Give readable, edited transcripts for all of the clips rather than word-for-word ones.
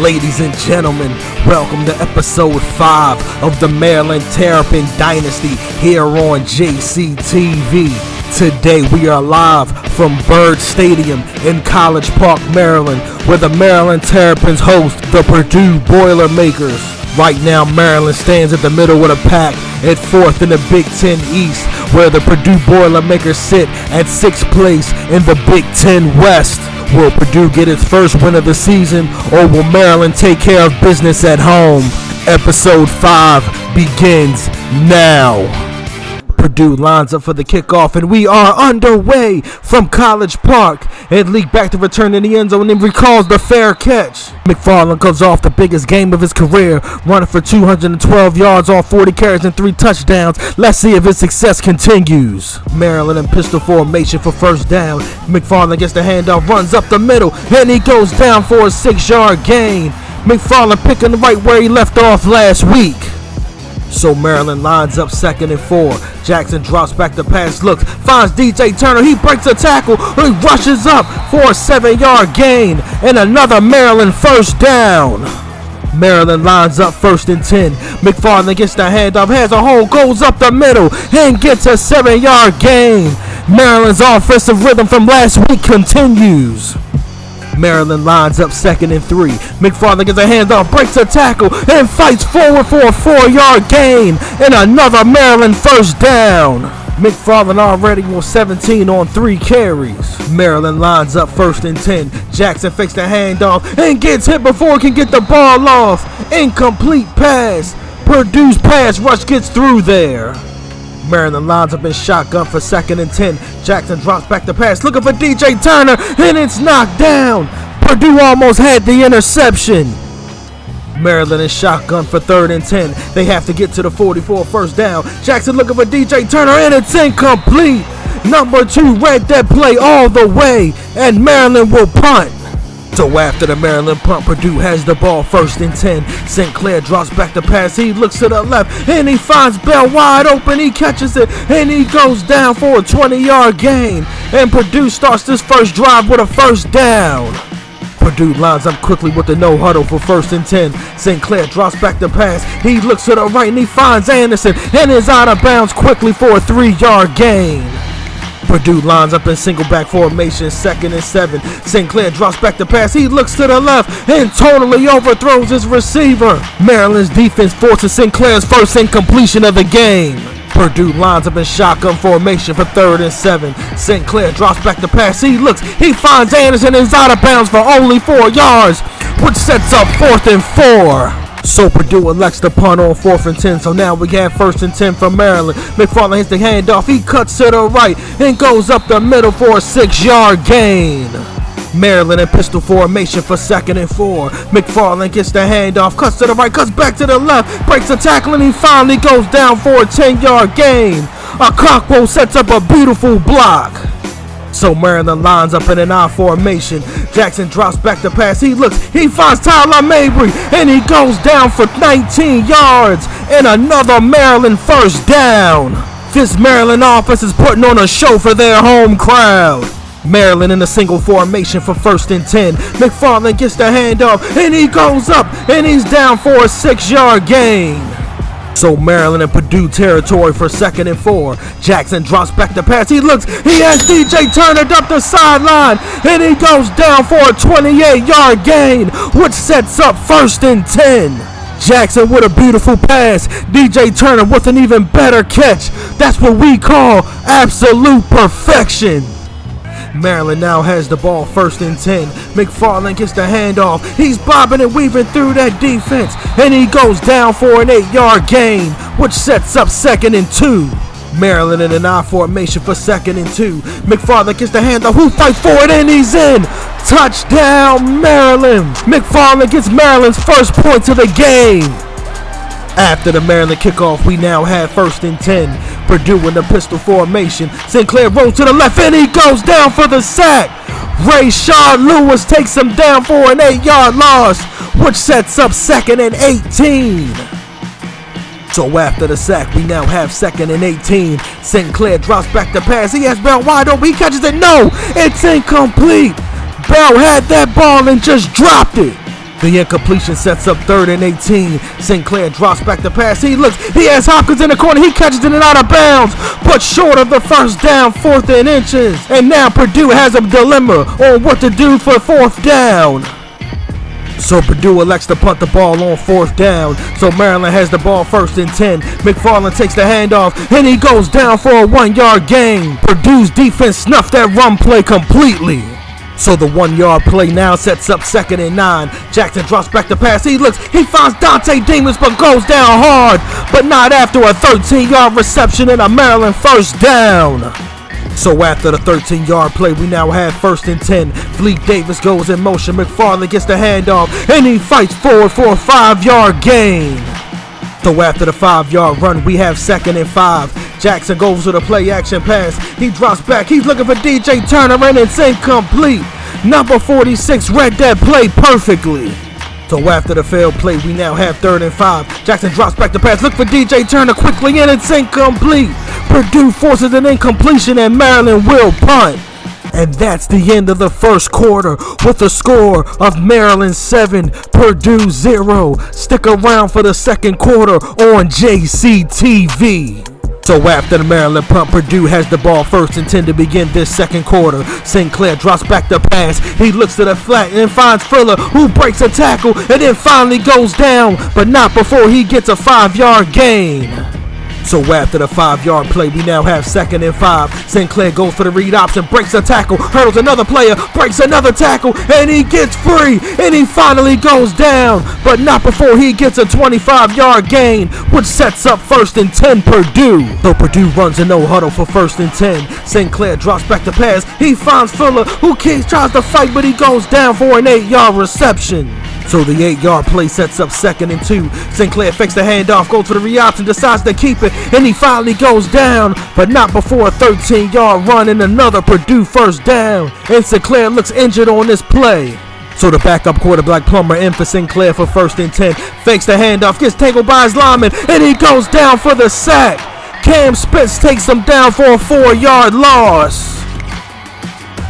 Ladies and gentlemen, welcome to episode 5 of the Maryland Terrapin Dynasty here on JCTV. Today we are live from Byrd Stadium in College Park, Maryland, where the Maryland Terrapins host the Purdue Boilermakers. Right now, Maryland stands at the middle of the pack at 4th in the Big Ten East, where the Purdue Boilermakers sit at 6th place in the Big Ten West. Will Purdue get its first win of the season, or will Maryland take care of business at home? Episode 5 begins now. Purdue lines up for the kickoff, and we are underway from College Park. And Leak back to return in the end zone and recalls the fair catch. McFarland comes off the biggest game of his career, running for 212 yards on 40 carries and 3 touchdowns. Let's see if his success continues. Maryland in pistol formation for first down. McFarland gets the handoff, runs up the middle, and he goes down for a 6-yard gain. McFarland picking right where he left off last week. So Maryland lines up 2nd and 4. Jackson drops back the pass, looks, finds DJ Turner. He breaks a tackle. He rushes up for a 7-yard gain and another Maryland first down. Maryland lines up 1st and 10. McFarland gets the handoff, has a hole, goes up the middle, and gets a 7-yard gain. Maryland's offensive rhythm from last week continues. Maryland lines up 2nd and 3. McFarland gets a handoff, breaks a tackle, and fights forward for a 4-yard gain and another Maryland first down. McFarland already was 17 on 3 carries. Maryland lines up 1st and 10. Jackson fakes the handoff and gets hit before he can get the ball off. Incomplete pass. Purdue's pass rush gets through there. Maryland lines up in shotgun for 2nd and 10. Jackson drops back the pass, looking for DJ Turner, and it's knocked down. Purdue almost had the interception. Maryland in shotgun for 3rd and 10. They have to get to the 44 first down. Jackson looking for DJ Turner, and it's incomplete. Number 2 read that play all the way, and Maryland will punt. So after the Maryland punt, Purdue has the ball 1st and 10. St. Clair drops back the pass. He looks to the left, and he finds Bell wide open. He catches it, and he goes down for a 20-yard gain. And Purdue starts this first drive with a first down. Purdue lines up quickly with the no huddle for 1st and 10. St. Clair drops back the pass. He looks to the right, and he finds Anderson, and is out of bounds quickly for a 3-yard gain. Purdue lines up in single back formation, 2nd and 7. St. Clair drops back the pass. He looks to the left and totally overthrows his receiver. Maryland's defense forces St. Clair's first incompletion of the game. Purdue lines up in shotgun formation for 3rd and 7. St. Clair drops back the pass. He looks, he finds Anderson and is out of bounds for only 4 yards, which sets up 4th and 4. So Purdue elects to punt on 4th and 10. So now we have 1st and 10 from Maryland. McFarland hits the handoff. He cuts to the right and goes up the middle for a 6-yard gain. Maryland in pistol formation for 2nd and 4. McFarland gets the handoff, cuts to the right, cuts back to the left, breaks a tackle, and he finally goes down for a 10-yard gain. A Cockwell sets up a beautiful block. So Maryland lines up in an I formation. Jackson drops back the pass. He looks, he finds Tyler Mabry, and he goes down for 19 yards and another Maryland first down. This Maryland offense is putting on a show for their home crowd. Maryland in a single formation for 1st and 10. McFarland gets the handoff, and he goes up, and he's down for a 6-yard gain. So Maryland in Purdue territory for 2nd and 4. Jackson drops back the pass. He looks, he has DJ Turner up the sideline, and he goes down for a 28-yard gain, which sets up 1st and 10. Jackson with a beautiful pass. DJ Turner with an even better catch. That's what we call absolute perfection. Maryland now has the ball 1st and 10. McFarland gets the handoff. He's bobbing and weaving through that defense, and he goes down for an 8-yard gain, which sets up 2nd and 2. Maryland in an I formation for 2nd and 2. McFarland gets the handoff. Who fights for it, and he's in. Touchdown, Maryland. McFarland gets Maryland's first points of the game. After the Maryland kickoff, we now have 1st and 10. Purdue in the pistol formation. St. Clair rolls to the left, and he goes down for the sack. Rayshard Lewis takes him down for an 8-yard loss, which sets up 2nd and 18. So after the sack, we now have 2nd and 18. St. Clair drops back the pass. He has Bell wide open. He catches it. No, it's incomplete. Bell had that ball and just dropped it. The incompletion sets up 3rd and 18. Sinclair drops back the pass. He looks. He has Hopkins in the corner. He catches it and out of bounds, but short of the first down, 4th and inches. And now Purdue has a dilemma on what to do for 4th down. So Purdue elects to punt the ball on 4th down. So Maryland has the ball 1st and 10. McFarland takes the handoff and he goes down for a 1-yard gain. Purdue's defense snuffed that run play completely. So the 1-yard play now sets up 2nd and 9. Jackson drops back the pass. He looks. He finds Dante Demons but goes down hard. But not after a 13-yard reception and a Maryland 1st down. So after the 13-yard play, we now have 1st and 10. Fleet Davis goes in motion. McFarland gets the handoff, and he fights forward for a 5-yard gain. So after the 5-yard run, we have 2nd and 5. Jackson goes with a play-action pass. He drops back. He's looking for DJ Turner, and it's incomplete. Number 46 read that play perfectly. So after the failed play, we now have 3rd and 5. Jackson drops back the pass. Look for DJ Turner quickly, and it's incomplete. Purdue forces an incompletion, and Maryland will punt. And that's the end of the first quarter with a score of Maryland 7, Purdue 0. Stick around for the second quarter on JCTV. So after the Maryland punt, Purdue has the ball 1st and 10 to begin this second quarter. Sinclair drops back the pass. He looks to the flat and finds Fuller, who breaks a tackle and then finally goes down, but not before he gets a 5-yard gain. So after the 5-yard play, we now have 2nd and 5. Sinclair goes for the read option, breaks a tackle, hurdles another player, breaks another tackle, and he gets free, and he finally goes down, but not before he gets a 25-yard gain, which sets up 1st and 10 Purdue. So Purdue runs a no-huddle for 1st and 10. Sinclair drops back the pass. He finds Fuller, who tries to fight, but he goes down for an 8-yard reception. So the 8-yard play sets up 2nd and 2. Sinclair fakes the handoff, goes for the read option, decides to keep it, and he finally goes down, but not before a 13-yard run and another Purdue 1st down. And Sinclair looks injured on this play. So the backup quarterback Plummer in for Sinclair for 1st and 10. Fakes the handoff, gets tangled by his lineman, and he goes down for the sack. Cam Spence takes him down for a 4-yard loss.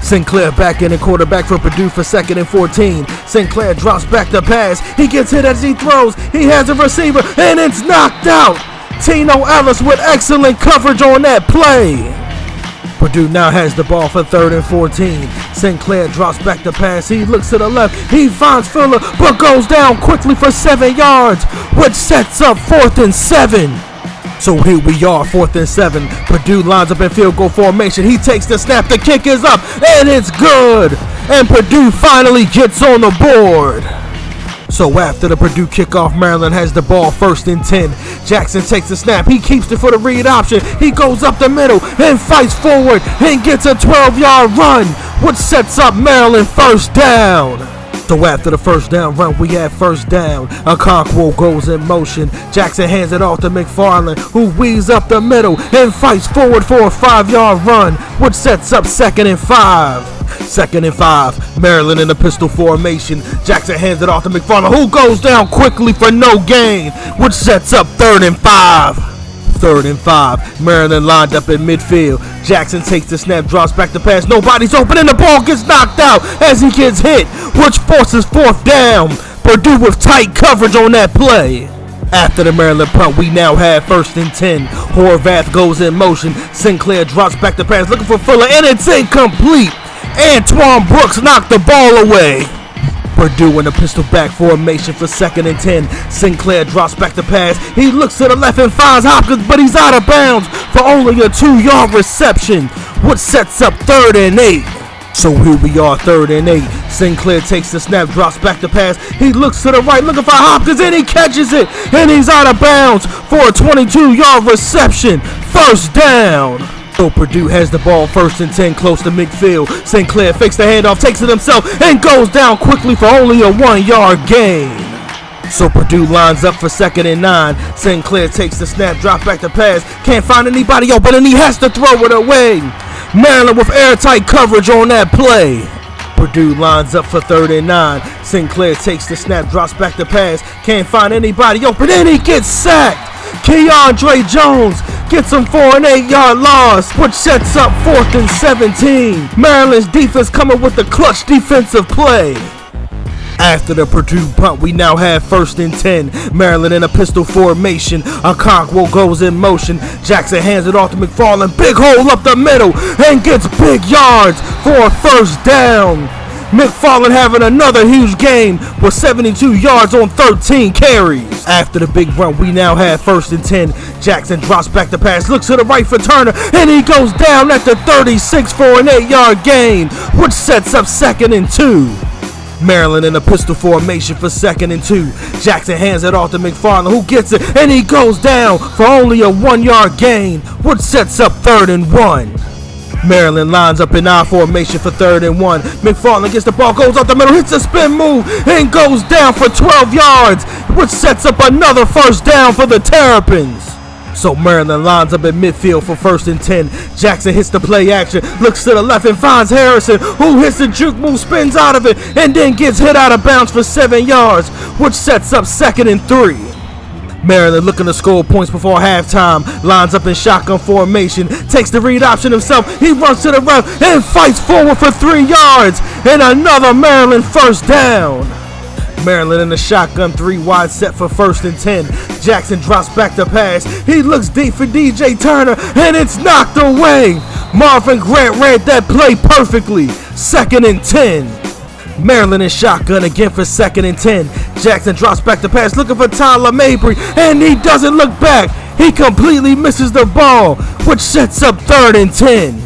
Sinclair back in the quarterback for Purdue for 2nd and 14. Sinclair drops back the pass. He gets hit as he throws. He has a receiver, and it's knocked out. Tino Ellis with excellent coverage on that play. Purdue now has the ball for 3rd and 14. Sinclair drops back the pass. He looks to the left. He finds Fuller, but goes down quickly for 7 yards, which sets up 4th and 7. So here we are, 4th and 7. Purdue lines up in field goal formation. He takes the snap. The kick is up, and it's good. And Purdue finally gets on the board. So after the Purdue kickoff, Maryland has the ball 1st and 10. Jackson takes the snap. He keeps it for the read option. He goes up the middle and fights forward and gets a 12-yard run, which sets up Maryland 1st down. So after the 1st down run, we have 1st down. Okonkwo goes in motion. Jackson hands it off to McFarland, who weaves up the middle and fights forward for a 5-yard run, which sets up 2nd and 5. 2nd and 5. Maryland in the pistol formation. Jackson hands it off to McFarland, who goes down quickly for no gain, which sets up 3rd and 5. 3rd and 5. Maryland lined up in midfield. Jackson takes the snap, drops back the pass. Nobody's open, and the ball gets knocked out as he gets hit, which forces 4th down. Purdue with tight coverage on that play. After the Maryland punt, we now have 1st and 10. Horvath goes in motion. Sinclair drops back the pass, looking for Fuller, and it's incomplete. Antoine Brooks knocked the ball away. Purdue in a pistol back formation for 2nd and 10. Sinclair drops back the pass. He looks to the left and finds Hopkins, but he's out of bounds for only a 2-yard reception, which sets up 3rd and 8. So here we are, 3rd and 8. Sinclair takes the snap, drops back the pass. He looks to the right, looking for Hopkins, and he catches it, and he's out of bounds for a 22-yard reception. 1st down. So Purdue has the ball 1st and 10 close to midfield. Sinclair fakes the handoff, takes it himself, and goes down quickly for only a 1-yard gain. So Purdue lines up for 2nd and 9. Sinclair takes the snap, drops back the pass. Can't find anybody open, and he has to throw it away. Maryland with airtight coverage on that play. Purdue lines up for 3rd and 9. Sinclair takes the snap, drops back the pass. Can't find anybody open, and he gets sacked. Keandre Jones gets him for an 8-yard loss, which sets up 4th and 17. Maryland's defense coming with the clutch defensive play. After the Purdue punt, we now have 1st and 10. Maryland in a pistol formation. Okonkwo goes in motion. Jackson hands it off to McFarland. Big hole up the middle and gets big yards for a 1st down. McFarland having another huge game with 72 yards on 13 carries. After the big run, we now have 1st and 10. Jackson drops back the pass, looks to the right for Turner, and he goes down at the 36 for an 8-yard gain, which sets up 2nd and 2. Maryland in a pistol formation for 2nd and 2. Jackson hands it off to McFarland, who gets it, and he goes down for only a 1-yard gain, which sets up 3rd and 1. Maryland lines up in I formation for 3rd and 1. McFarland gets the ball, goes up the middle, hits a spin move, and goes down for 12 yards, which sets up another 1st down for the Terrapins. So Maryland lines up at midfield for 1st and 10. Jackson hits the play action, looks to the left and finds Harrison, who hits the juke move, spins out of it, and then gets hit out of bounds for 7 yards, which sets up 2nd and 3. Maryland looking to score points before halftime, lines up in shotgun formation, takes the read option himself, he runs to the left and fights forward for 3 yards, and another Maryland 1st down. Maryland in the shotgun 3-wide set for 1st and 10. Jackson drops back the pass. He looks deep for DJ Turner, and it's knocked away. Marvin Grant read that play perfectly. 2nd and 10. Maryland in shotgun again for 2nd and 10. Jackson drops back the pass, looking for Tyler Mabry, and he doesn't look back. He completely misses the ball, which sets up 3rd and 10.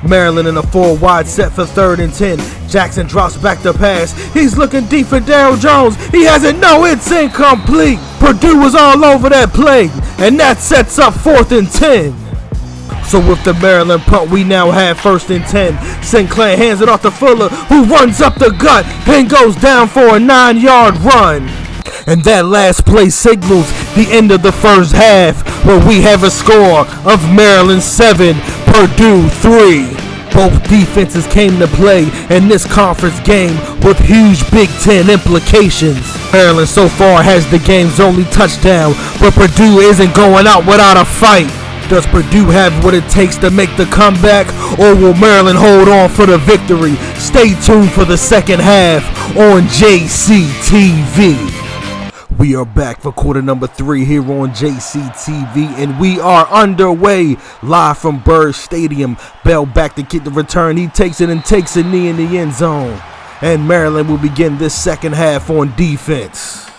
Maryland in a 4-wide set for 3rd and 10. Jackson drops back the pass. He's looking deep for Darryl Jones. He has it. No, it's incomplete. Purdue was all over that play, and that sets up 4th and 10. So with the Maryland punt, we now have 1st and 10. Sinclair hands it off to Fuller, who runs up the gut and goes down for a 9-yard run. And that last play signals the end of the 1st half, where we have a score of Maryland 7, Purdue 3. Both defenses came to play in this conference game with huge Big Ten implications. Maryland so far has the game's only touchdown, but Purdue isn't going out without a fight. Does Purdue have what it takes to make the comeback, or will Maryland hold on for the victory? Stay tuned for the 2nd half on JCTV. We are back for quarter number 3 here on JCTV, and we are underway live from Byrd Stadium. Bell back to get the return. He takes it and takes a knee in the end zone. And Maryland will begin this 2nd half on defense.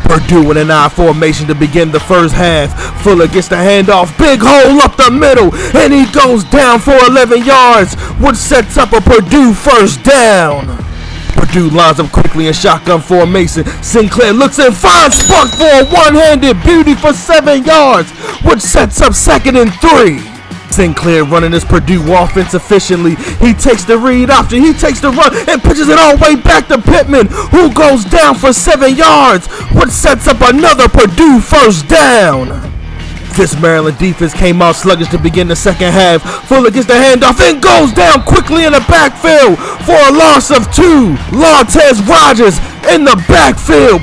Purdue in an I formation to begin the 1st half. Fuller gets the handoff, big hole up the middle, and he goes down for 11 yards, which sets up a Purdue 1st down. Purdue lines up quickly in shotgun formation. Sinclair looks and finds Spark for a one-handed beauty for 7 yards, which sets up 2nd and 3. Sinclair running this Purdue offense efficiently. He takes the read option, he takes the run, and pitches it all the way back to Bvtman, who goes down for 7 yards, which sets up another Purdue 1st down. This Maryland defense came out sluggish to begin the 2nd half. Fuller gets the handoff and goes down quickly in the backfield for a loss of 2. Lawtez Rogers in the backfield.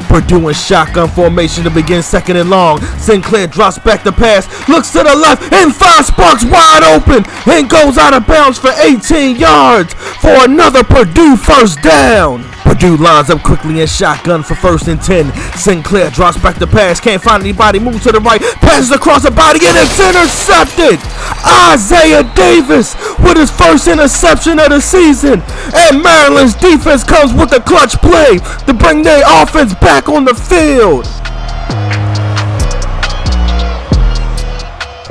Purdue in shotgun formation to begin 2nd and long. Sinclair drops back the pass, looks to the left, and finds Sparks wide open and goes out of bounds for 18 yards for another Purdue 1st down. Purdue lines up quickly in shotgun for 1st and 10. Sinclair drops back the pass, can't find anybody, moves to the right, passes across the body, and it's intercepted. Isaiah Davis with his 1st interception of the season. And Maryland's defense comes with a clutch play to bring their offense back on the field.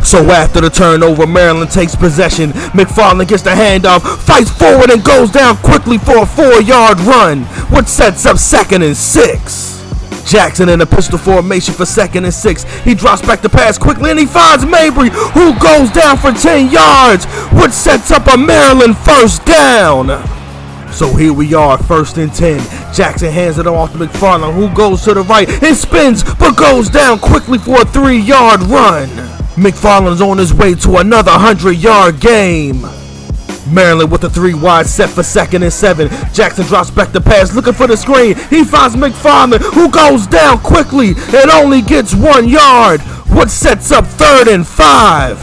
So after the turnover, Maryland takes possession. McFarland gets the handoff, fights forward, and goes down quickly for a 4-yard run, which sets up 2nd and 6. Jackson in a pistol formation for 2nd and 6. He drops back the pass quickly, and he finds Mabry, who goes down for 10 yards, which sets up a Maryland 1st down. So here we are, 1st and 10. Jackson hands it off to McFarland, who goes to the right and spins, but goes down quickly for a 3-yard run. McFarland's on his way to another 100-yard game. Maryland with a 3-wide set for 2nd and 7. Jackson drops back the pass, looking for the screen. He finds McFarland, who goes down quickly and only gets 1 yard, which sets up 3rd and 5.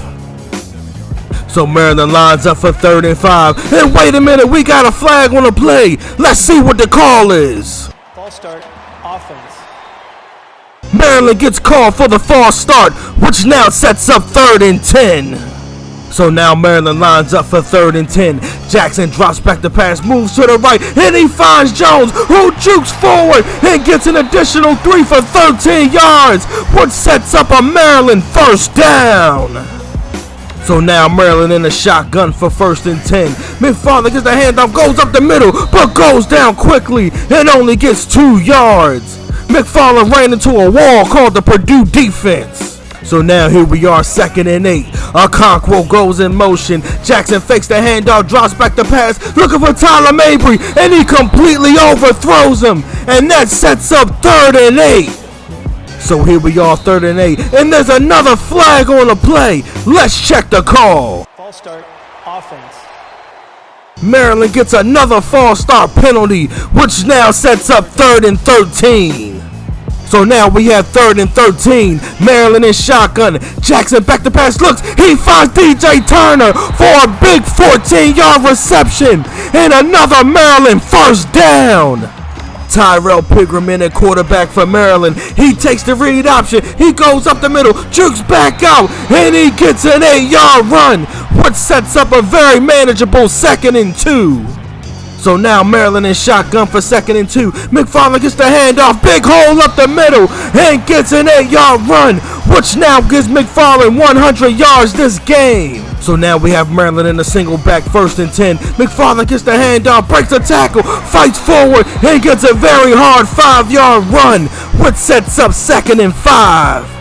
So Maryland lines up for 3rd and 5. And wait a minute, we got a flag on the play. Let's see what the call is. False start, offense. Maryland gets called for the false start, which now sets up 3rd and 10. So now Maryland lines up for 3rd and 10. Jackson drops back the pass, moves to the right, and he finds Jones, who jukes forward and gets an additional 3 for 13 yards, which sets up a Maryland first down. So now Maryland in the shotgun for 1st and 10. McFarland gets the handoff, goes up the middle, but goes down quickly and only gets 2 yards. McFarland ran into a wall called the Purdue defense. So now here we are, 2nd and 8. Okonkwo goes in motion. Jackson fakes the handoff, drops back the pass, looking for Tyler Mabry, and he completely overthrows him. And that sets up 3rd and 8. So here we are, 3rd and 8, and there's another flag on the play. Let's check the call. False start, offense. Maryland gets another false start penalty, which now sets up 3rd and 13. So now we have 3rd and 13. Maryland in shotgun. Jackson back to pass, looks. He finds DJ Turner for a big 14-yard reception and another Maryland first down. Tyrell Pigraman at quarterback for Maryland. He takes the read option. He goes up the middle, jukes back out, and he gets an 8-yard run, which sets up a very manageable 2nd and 2. So now Maryland in shotgun for 2nd and 2. McFarland gets the handoff, big hole up the middle, and gets an 8-yard run, which now gives McFarland 100 yards this game. So now we have Maryland in a single back 1st and 10. McFarland gets the handoff, breaks the tackle, fights forward, and gets a very hard 5-yard run, which sets up 2nd and 5.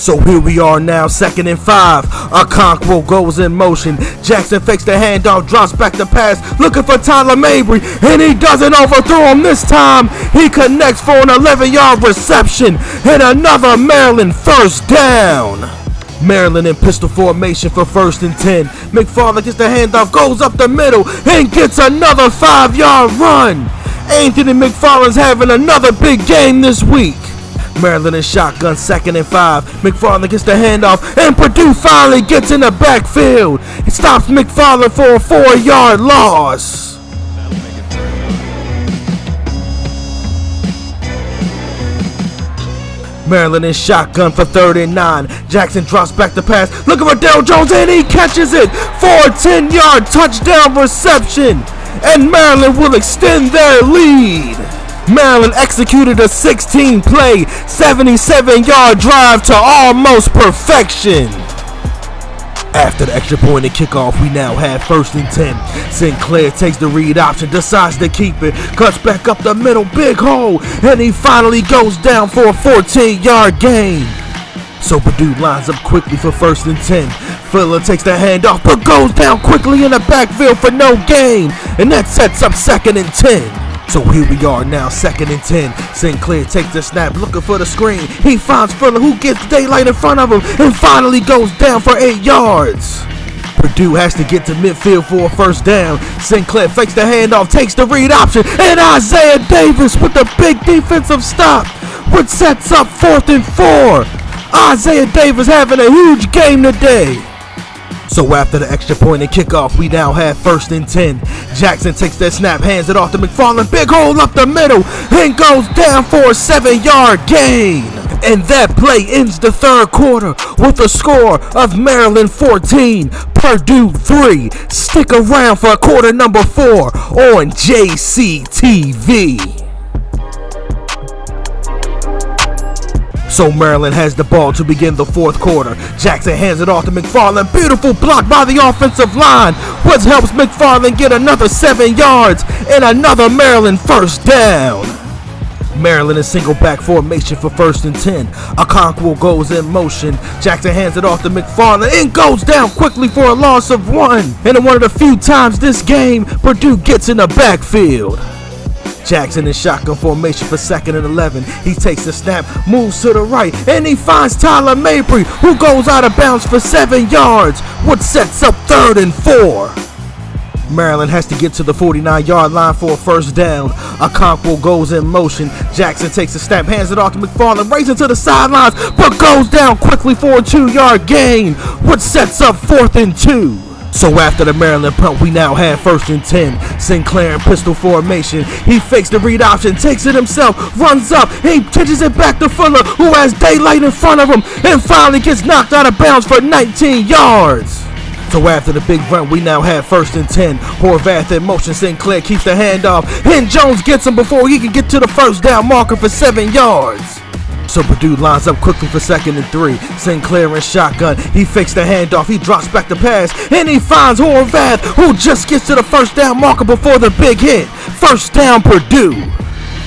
So here we are now, 2nd and 5. Okonkwo goes in motion. Jackson fakes the handoff, drops back the pass, looking for Tyler Mabry, and he doesn't overthrow him this time. He connects for an 11-yard reception and another Maryland first down. Maryland in pistol formation for 1st and 10. McFarland gets the handoff, goes up the middle, and gets another 5-yard run. Anthony McFarland's having another big game this week. Maryland in shotgun, 2nd and 5. McFarland gets the handoff, and Purdue finally gets in the backfield. It stops McFarland for a 4-yard loss. Maryland in shotgun for 3rd and 9. Jackson drops back the pass, looking for Dale Jones, and he catches it for a 10-yard touchdown reception. And Maryland will extend their lead. Maryland executed a 16-play, 77-yard drive to almost perfection. After the extra point and kickoff, we now have 1st and 10. Sinclair takes the read option, decides to keep it, cuts back up the middle, big hole, and he finally goes down for a 14-yard gain. So Purdue lines up quickly for 1st and 10. Fuller takes the handoff, but goes down quickly in the backfield for no gain, and that sets up 2nd and 10. So here we are now, 2nd and 10. Sinclair takes the snap, looking for the screen. He finds Fuller, who gets daylight in front of him, and finally goes down for 8 yards. Purdue has to get to midfield for a first down. Sinclair fakes the handoff, takes the read option, and Isaiah Davis with the big defensive stop, which sets up 4th and 4. Isaiah Davis having a huge game today. So after the extra point and kickoff, we now have 1st and 10. Jackson takes that snap, hands it off to McFarland, big hole up the middle, and goes down for a 7-yard gain. And that play ends the 3rd quarter with a score of Maryland 14, Purdue 3. Stick around for quarter number 4 on JCTV. So Maryland has the ball to begin the 4th quarter. Jackson hands it off to McFarland. Beautiful block by the offensive line, which helps McFarland get another 7 yards and another Maryland first down. Maryland in single back formation for 1st and 10. Okonkwo goes in motion. Jackson hands it off to McFarland and goes down quickly for a loss of 1. And in one of the few times this game, Purdue gets in the backfield. Jackson in shotgun formation for 2nd and 11. He takes the snap, moves to the right, and he finds Tyler Mabry, who goes out of bounds for 7 yards, which sets up 3rd and 4. Maryland has to get to the 49-yard line for a first down. Okonkwo goes in motion. Jackson takes the snap, hands it off to McFarland, races to the sidelines, but goes down quickly for a 2-yard gain, which sets up 4th and 2. So after the Maryland punt, we now have 1st and 10. Sinclair in pistol formation. He fakes the read option, takes it himself, runs up, he pitches it back to Fuller, who has daylight in front of him, and finally gets knocked out of bounds for 19 yards. So after the big run, we now have 1st and 10. Horvath in motion, Sinclair keeps the handoff, and Jones gets him before he can get to the first down marker for 7 yards. So Purdue lines up quickly for 2nd and 3. Sinclair in shotgun. He fakes the handoff. He drops back the pass. And he finds Horvath, who just gets to the first down marker before the big hit. First down, Purdue.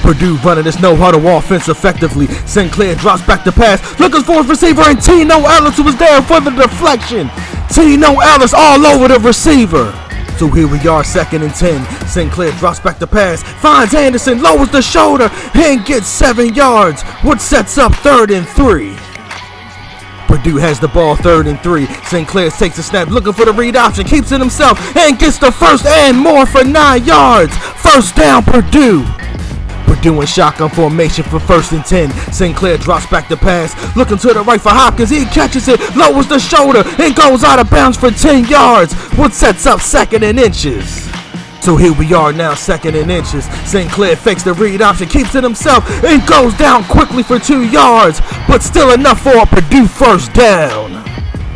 Purdue running this no-huddle offense effectively. Sinclair drops back the pass. Looking for his receiver, and Tino Ellis, who was there for the deflection. Tino Ellis all over the receiver. So here we are, 2nd and 10. Sinclair drops back the pass, finds Anderson, lowers the shoulder, and gets 7 yards, which sets up 3rd and 3. Purdue has the ball, 3rd and 3. Sinclair takes a snap, looking for the read option, keeps it himself, and gets the first and more for 9 yards. First down, Purdue. Purdue in shotgun formation for 1st and 10. Sinclair drops back the pass, looking to the right for Hopkins. He catches it, lowers the shoulder, and goes out of bounds for 10 yards, which sets up 2nd and inches. So here we are now, 2nd and inches. Sinclair fakes the read option, keeps it himself, and goes down quickly for 2 yards, but still enough for a Purdue first down.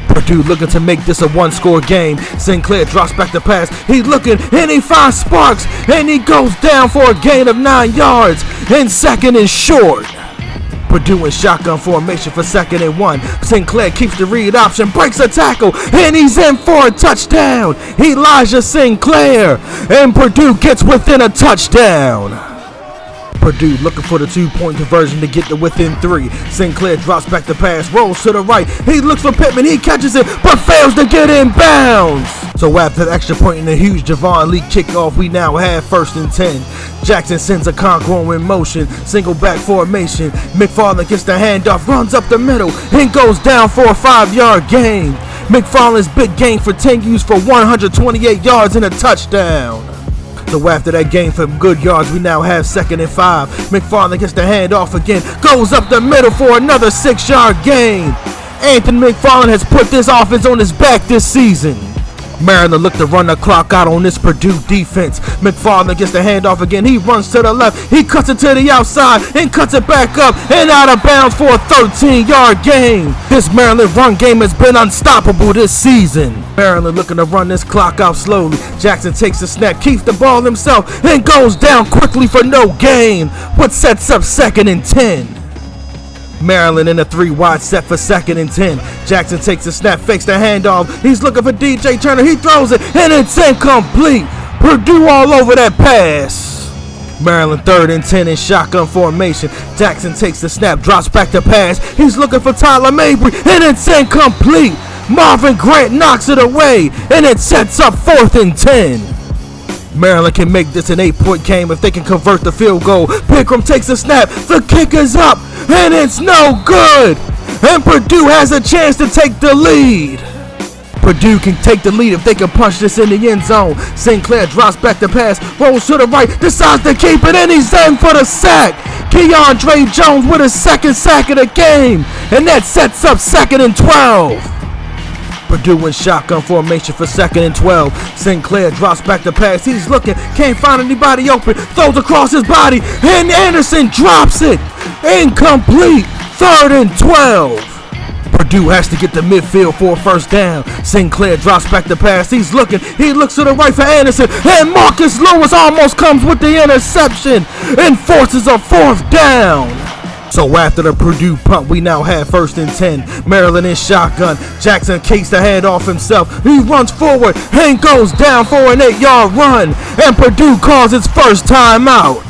Purdue looking to make this a one-score game. Sinclair drops back the pass. He's looking, and he finds Sparks, and he goes down for a gain of 9 yards, and 2nd and short. Purdue in shotgun formation for 2nd and 1. Sinclair keeps the read option, breaks a tackle, and he's in for a touchdown. Elijah Sinclair, and Purdue gets within a touchdown. Purdue looking for the 2-point conversion to get to within 3. Sinclair drops back the pass, rolls to the right. He looks for Pittman, he catches it, but fails to get in bounds. So after the extra point and a huge Javon Lee kickoff, we now have 1st and 10. Jackson sends a Conqueror in motion, single back formation. McFarland gets the handoff, runs up the middle, and goes down for a 5-yard gain. McFarland's big gain for 10 use for 128 yards and a touchdown. So after that gain for good yards, we now have 2nd and 5. McFarland gets the handoff again, goes up the middle for another 6-yard gain. Anthony McFarland has put this offense on his back this season. Maryland looked to run the clock out on this Purdue defense. McFarland gets the handoff again. He runs to the left. He cuts it to the outside and cuts it back up and out of bounds for a 13-yard gain. This Maryland run game has been unstoppable this season. Maryland looking to run this clock out slowly. Jackson takes the snap, keeps the ball himself, and goes down quickly for no gain, which sets up 2nd and 10. Maryland in a 3-wide set for 2nd and 10. Jackson takes the snap, fakes the handoff. He's looking for DJ Turner. He throws it, and it's incomplete. Purdue all over that pass. Maryland 3rd and 10 in shotgun formation. Jackson takes the snap, drops back the pass. He's looking for Tyler Mabry, and it's incomplete. Marvin Grant knocks it away, and it sets up 4th and 10. Maryland can make this an 8-point game if they can convert the field goal. Pickram takes the snap, the kick is up, and it's no good. And Purdue has a chance to take the lead. Purdue can take the lead if they can punch this in the end zone. Sinclair drops back the pass, rolls to the right, decides to keep it, and he's in for the sack. Keandre Jones with his 2nd sack of the game, and that sets up 2nd and 12. Purdue in shotgun formation for 2nd and 12. Sinclair drops back the pass. He's looking, can't find anybody open. Throws across his body, and Anderson drops it. Incomplete. 3rd and 12. Purdue has to get to midfield for a first down. Sinclair drops back the pass. He's looking. He looks to the right for Anderson, and Marcus Lewis almost comes with the interception and forces a 4th down. So after the Purdue punt, we now have 1st and 10. Maryland in shotgun. Jackson kicks the handoff himself. He runs forward and goes down for an 8-yard run. And Purdue calls its first timeout.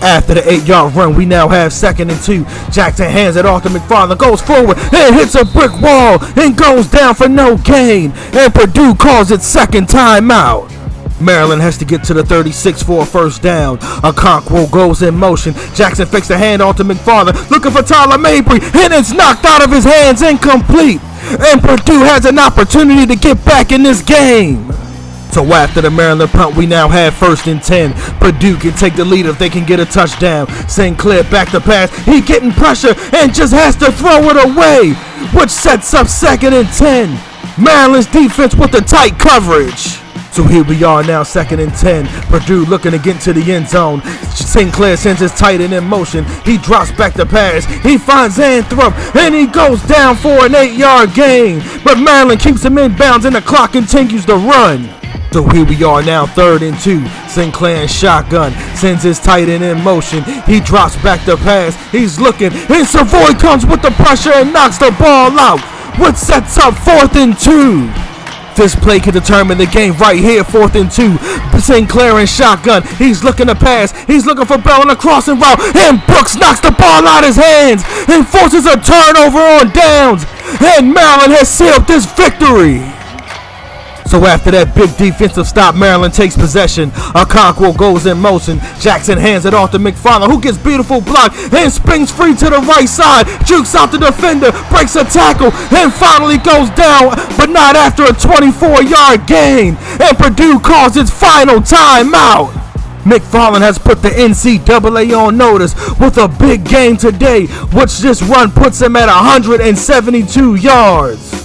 After the 8-yard run, we now have 2nd and 2. Jackson hands it off to McFarland, goes forward and hits a brick wall and goes down for no gain. And Purdue calls its 2nd timeout. Maryland has to get to the 36 for a first down. A Conqueror goes in motion. Jackson fakes the handoff to McFarland, looking for Tyler Mabry, and it's knocked out of his hands, incomplete. And Purdue has an opportunity to get back in this game. So after the Maryland punt, we now have 1st and 10. Purdue can take the lead if they can get a touchdown. Sinclair back to pass. He getting pressure and just has to throw it away, which sets up 2nd and 10. Maryland's defense with the tight coverage. So here we are now, 2nd and 10. Purdue looking to get into the end zone. St. Clair sends his tight end in motion. He drops back the pass. He finds Anthrop, and he goes down for an 8-yard gain. But Maryland keeps him in bounds, and the clock continues to run. So here we are now, 3rd and 2. St. Clair in shotgun sends his tight end in motion. He drops back the pass. He's looking, and Savoy comes with the pressure and knocks the ball out, which sets up 4th and 2. This play can determine the game right here, 4th and 2. St. Clair in shotgun. He's looking to pass. He's looking for Bell on a crossing route. And Brooks knocks the ball out of his hands and forces a turnover on downs. And Maryland has sealed this victory. So after that big defensive stop, Maryland takes possession. Okonkwo goes in motion. Jackson hands it off to McFarland, who gets beautiful block and springs free to the right side. Jukes out the defender, breaks a tackle, and finally goes down, but not after a 24-yard gain. And Purdue calls its final timeout. McFarland has put the NCAA on notice with a big game today, which this run puts him at 172 yards.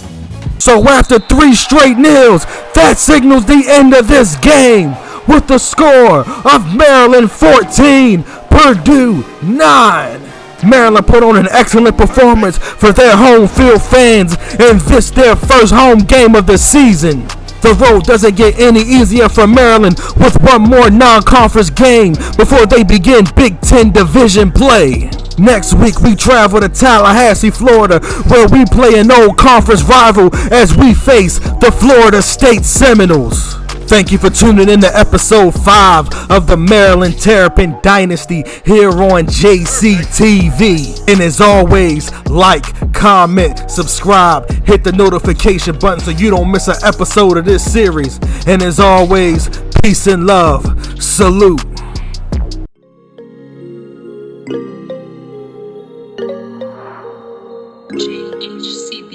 So after 3 straight nils, that signals the end of this game with the score of Maryland 14, Purdue 9. Maryland put on an excellent performance for their home field fans in this their first home game of the season. The road doesn't get any easier for Maryland with one more non-conference game before they begin Big Ten division play. Next week, we travel to Tallahassee, Florida, where we play an old conference rival as we face the Florida State Seminoles. Thank you for tuning in to episode 5 of the Maryland Terrapin Dynasty here on JCTV. And as always, like, comment, subscribe, hit the notification button so you don't miss an episode of this series. And as always, peace and love. Salute. GHC